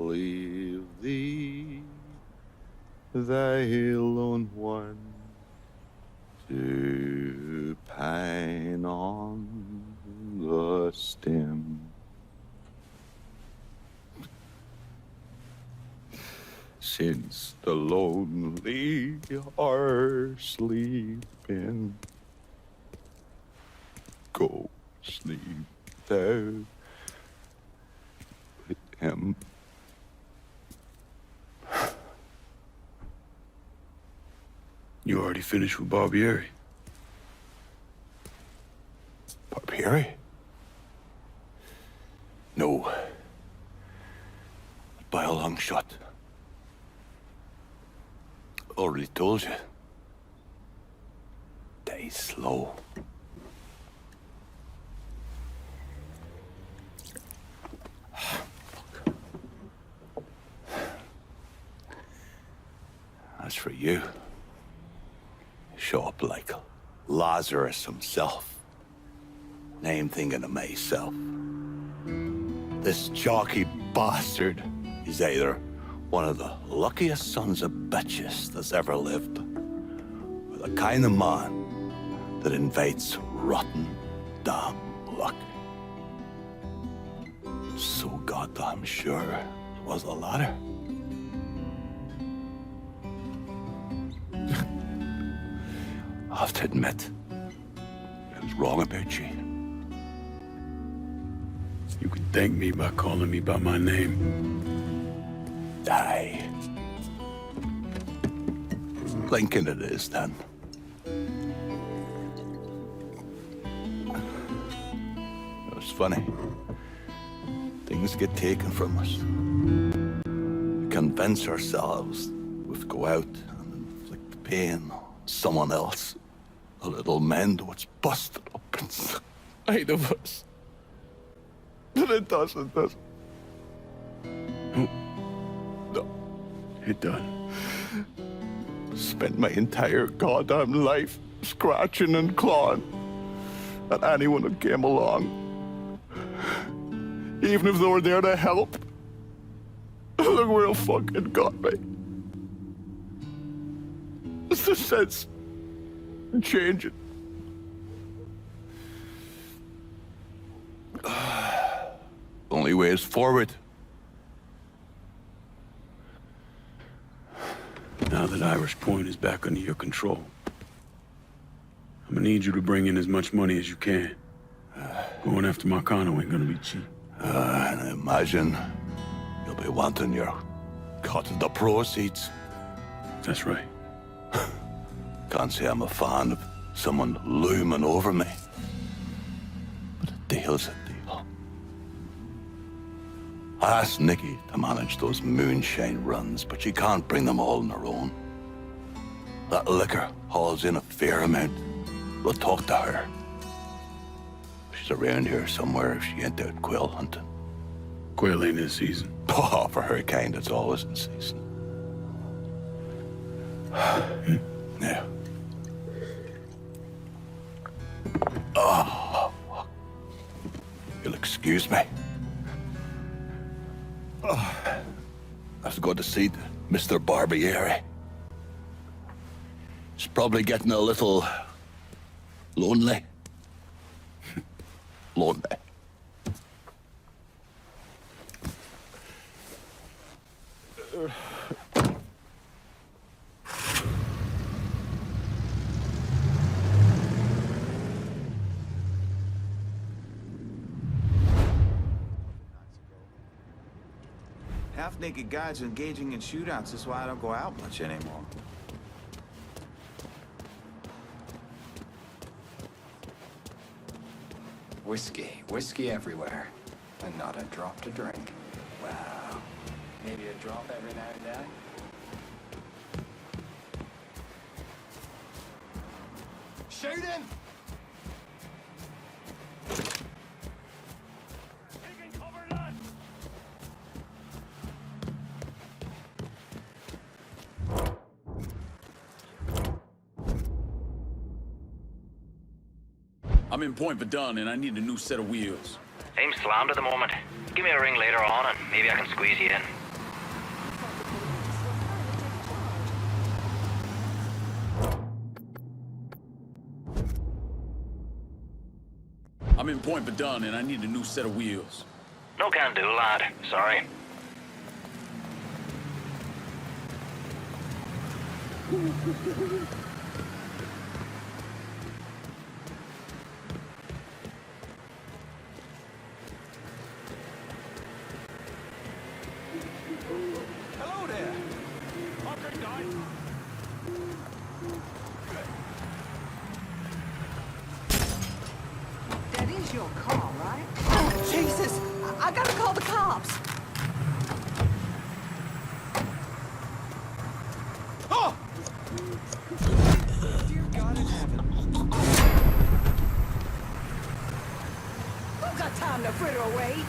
leave thee, thy lone one, to pine on the stem. Since the lonely are sleeping, go sleep thou with him. You already finished with Barbieri? Barbieri? No. By a long shot. Already told you. Die slow. As for you, show up like Lazarus himself. And I'm thinking of myself. This jockey bastard is either one of the luckiest sons of bitches that's ever lived, or the kind of man that invites rotten damn luck. So goddamn sure it was the latter. I have to admit, I was wrong about you. You can thank me by calling me by my name. Aye. Lincoln it is, then. It's funny. Things get taken from us. We convince ourselves we go out and inflict the pain on someone else. A little mend what's busted up inside of us. But it doesn't, does it? No. It done. Spent my entire goddamn life scratching and clawing at anyone that came along. Even if they were there to help. Look where it fucking got me. It's the sense changing. Only way is forward. Now that Irish Point is back under your control, I'm gonna need you to bring in as much money as you can. Going after Marcano ain't gonna be cheap. And I imagine you'll be wanting your cut of the proceeds. That's right. Can't say I'm a fan of someone looming over me. But a deal's a deal. I asked Nikki to manage those moonshine runs, but she can't bring them all on her own. That liquor hauls in a fair amount. We'll talk to her. She's around here somewhere if she ain't out quail hunting. Quail ain't in season. Oh, for her kind, it's always in season. Now. Oh. You'll excuse me. Oh. I have to go to see Mr. Barbieri. He's probably getting a little lonely. Lonely. Half-naked guys engaging in shootouts is why I don't go out much anymore. Whiskey everywhere, and not a drop to drink. Wow. Maybe a drop every now and then. Shooting! Taking cover, lad! I'm in Point Verdun and I need a new set of wheels. I'm slammed at the moment. Give me a ring later on and maybe I can squeeze you in. I'm in point for done, and I need a new set of wheels. No can do, lad. Sorry. Hello there. Okay, guys. That is your car, right? Oh, Jesus! I gotta call the cops! Oh! Dear God in heaven. Who got time to fritter away?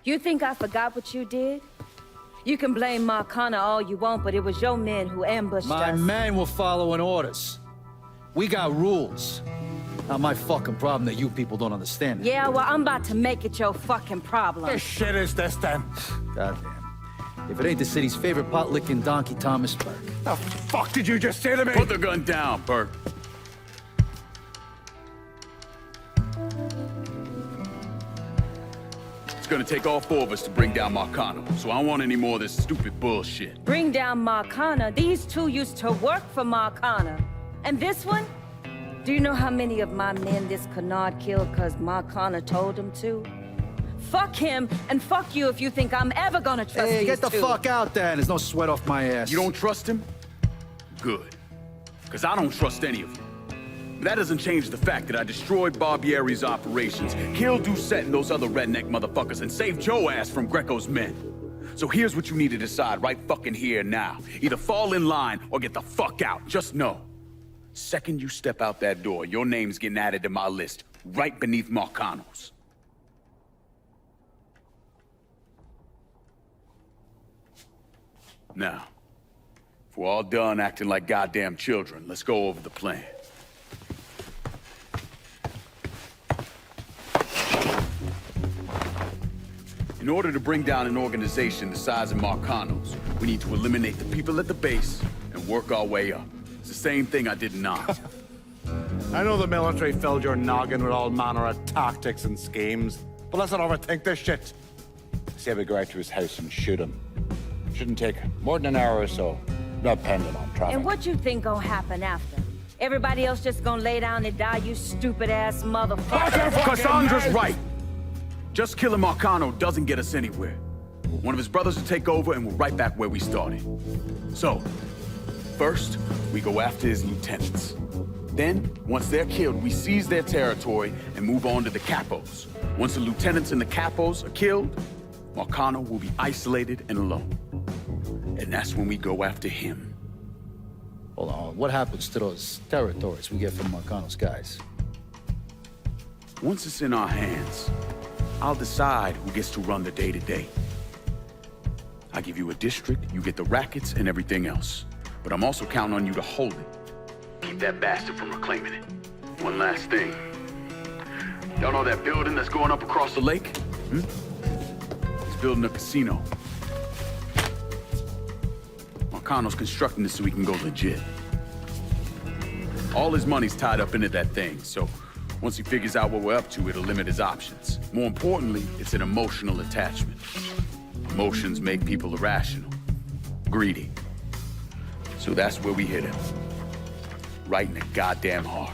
You think I forgot what you did? You can blame Marcano all you want, but it was your men who ambushed My us. men were following orders. We got rules. Not my fucking problem that you people don't understand it. Yeah, well, I'm about to make it your fucking problem. What shit is this then? Goddamn. If it ain't the city's favorite pot-licking donkey, Thomas Burke. The fuck did you just say to me? Put the gun down, Burke. It's gonna take all four of us to bring down Marcano, so I don't want any more of this stupid bullshit. Bring down Marcano. These two used to work for Marcano. And this one? Do you know how many of my men this canard killed because Marcano told him to? Fuck him, and fuck you if you think I'm ever gonna trust Hey, these get the two. fuck out then. There's no sweat off my ass. You don't trust him? Good. Because I don't trust any of you. But that doesn't change the fact that I destroyed Barbieri's operations, killed Doucette and those other redneck motherfuckers, and saved Joe ass from Greco's men. So here's what you need to decide right fucking here now. Either fall in line or get the fuck out. Just know. Second you step out that door, your name's getting added to my list, right beneath Marcano's. Now, if we're all done acting like goddamn children, let's go over the plan. In order to bring down an organization the size of Marcano's, we need to eliminate the people at the base and work our way up. It's the same thing I did in Oz. I know the military filled your noggin with all manner of tactics and schemes, but let's not overthink this shit. Say we go out to his house and shoot him. Shouldn't take more than an hour or so, depending on traffic. And what you think gonna happen after? Everybody else just gonna lay down and die, you stupid-ass motherfucker? Cassandra's right. Just killing Marcano doesn't get us anywhere. One of his brothers will take over and we're right back where we started. So, first, we go after his lieutenants. Then, once they're killed, we seize their territory and move on to the capos. Once the lieutenants and the capos are killed, Marcano will be isolated and alone. And that's when we go after him. Hold on, what happens to those territories we get from Marcano's guys? Once it's in our hands, I'll decide who gets to run the day-to-day. I give you a district, you get the rackets and everything else. But I'm also counting on you to hold it. Keep that bastard from reclaiming it. One last thing. Y'all know that building that's going up across the lake? It's building a casino. Marcano's constructing this so he can go legit. All his money's tied up into that thing, so once he figures out what we're up to, it'll limit his options. More importantly, it's an emotional attachment. Emotions make people irrational, greedy. So that's where we hit him. Right in the goddamn heart.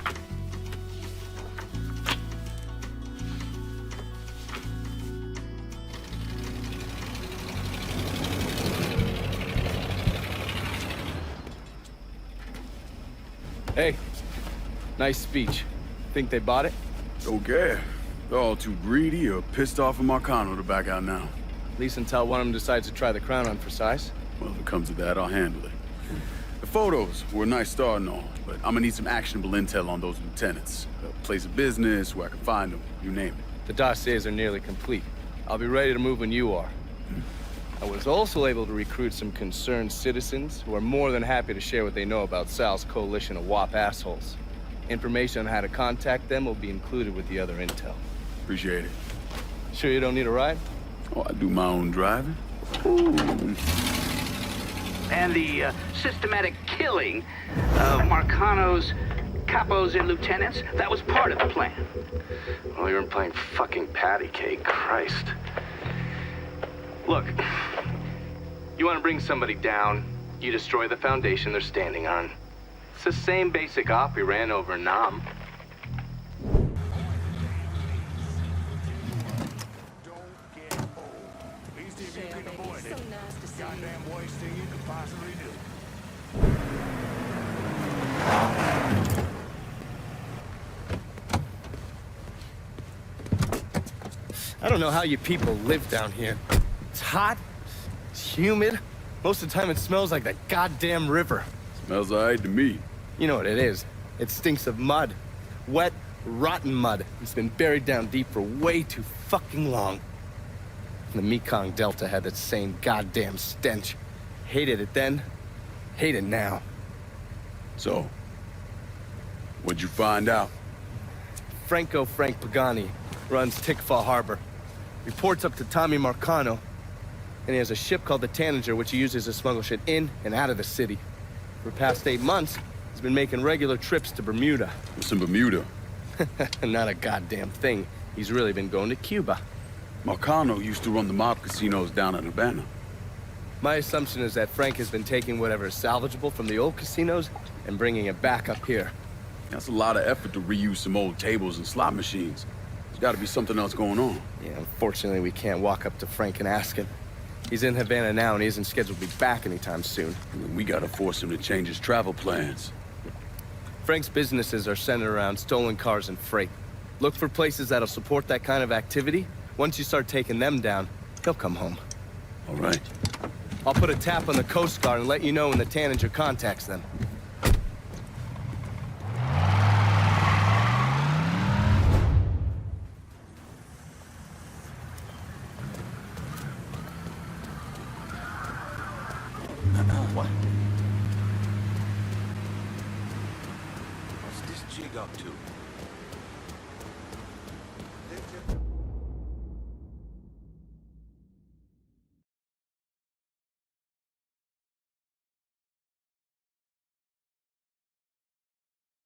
Hey, nice speech. Think they bought it? Don't care. They're all too greedy or pissed off at Marcano to back out now. At least until one of them decides to try the crown on for size. Well, if it comes to that, I'll handle it. The photos were a nice start and all, but I'm gonna need some actionable intel on those lieutenants. A place of business, where I can find them, you name it. The dossiers are nearly complete. I'll be ready to move when you are. I was also able to recruit some concerned citizens who are more than happy to share what they know about Sal's coalition of WAP assholes. Information on how to contact them will be included with the other intel. Appreciate it. Sure you don't need a ride? Oh, I do my own driving. And the systematic killing of Marcano's capos and lieutenants, that was part of the plan. Well, you weren't playing fucking patty cake, Christ. Look, you want to bring somebody down, you destroy the foundation they're standing on. It's the same basic op we ran over in Nam. I don't know how you people live down here. It's hot, it's humid. Most of the time it smells like that goddamn river. Smells all right to me. You know what it is. It stinks of mud. Wet, rotten mud. It's been buried down deep for way too fucking long. The Mekong Delta had that same goddamn stench. Hated it then, hate it now. So, what'd you find out? Frank Pagani runs Tikfa Harbor. Reports up to Tommy Marcano, and he has a ship called the Tanager, which he uses to smuggle shit in and out of the city. For the past 8 months, he's been making regular trips to Bermuda. What's in Bermuda? Not a goddamn thing. He's really been going to Cuba. Marcano used to run the mob casinos down in Havana. My assumption is that Frank has been taking whatever is salvageable from the old casinos and bringing it back up here. That's a lot of effort to reuse some old tables and slot machines. There's got to be something else going on. Yeah, unfortunately, we can't walk up to Frank and ask him. He's in Havana now, and he isn't scheduled to be back anytime soon. We got to force him to change his travel plans. Frank's businesses are centered around stolen cars and freight. Look for places that'll support that kind of activity. Once you start taking them down, he'll come home. All right. I'll put a tap on the Coast Guard and let you know when the Tanager contacts them. What? What's this jig up to?